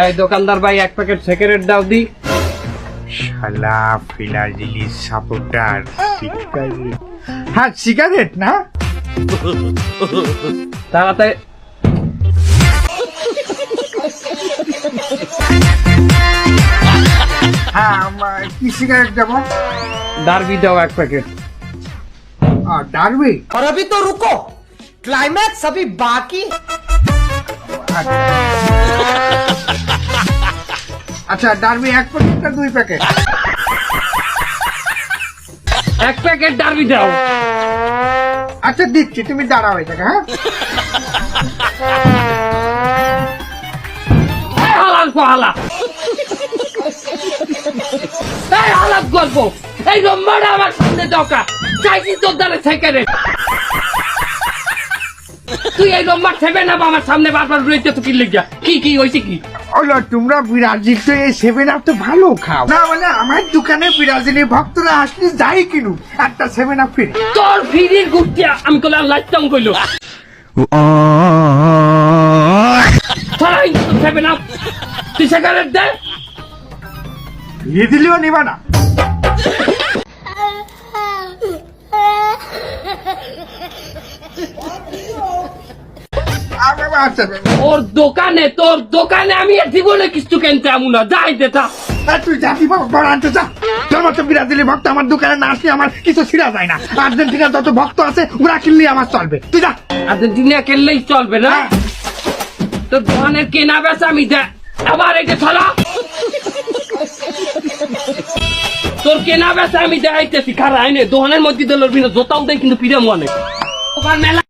এই দোকানদার ভাই 1 প্যাকেট সিগারেট দাও দি। শালা ফিলাজিলি সাপোর্টার সিগারেট। হ্যাঁ সিগারেট না, তাড়াতাড়ি। হ্যাঁ কি সিগারেট দেবো? ডার্বি দাও 1 প্যাকেট। ডারবি। और अभी तो रुको, क्लाइमैक्स अभी बाकी। আচ্ছা ডারবি 1 প্যাকেট না 2 প্যাকেট? 1 প্যাকেট ডার্বি দাও। আচ্ছা দিচ্ছি, তুমি দাঁড়াও এটাকে। হ্যাঁ এই হালাল পালা, এই হালাল গল্প, এই নম্বরটা আমার সামনে দকা চাইছি তোর দ্বারা সিগারেট। তুই এই নম্বর ছেবে না আমার সামনে বারবার রয়েছে তো কি লিখা? কি হয়েছে কি? ওলো তোমরা ব্রাজিল তো এই 7 আপ তো ভালো খাও না, মানে আমার দোকানে ব্রাজিলের ভক্তরা আসলে যাই কিনুক একটা 7 আপ ফ্রি। তোর ফিরির গুটিয়া আমি কইলা লাইটং কইলো ছড়াই ছেবে না, তুই সিগারেট দে। দিয়ে দিলেও নিবা না। আচ্ছা তোর দোকানে আমি জীবনে কিছু কিনতে আমু না, যাই দেতা। তুই জাতি বড় আনতে যা। তোর মতো ব্রাজিলের ভক্ত আমার দোকানে না আসলে আমার কিছু ছিঁড়া যায় না। আর্জেন্টিনার যত ভক্ত আছে ওরা কিনলে আমার চলবে, তুই যা। আর্জেন্টিনা খেললেই চলবে না? তোর দোকানের কেনা বেচা আমি দে আবার এই যে ছড়া, তোর কেনা বেচা আমি দেখাইতেছি। খারা আইনে দোকানের মধ্যে দিল জোতাও দেয় কিন্তু পিড়ে মনে দোকান মেলা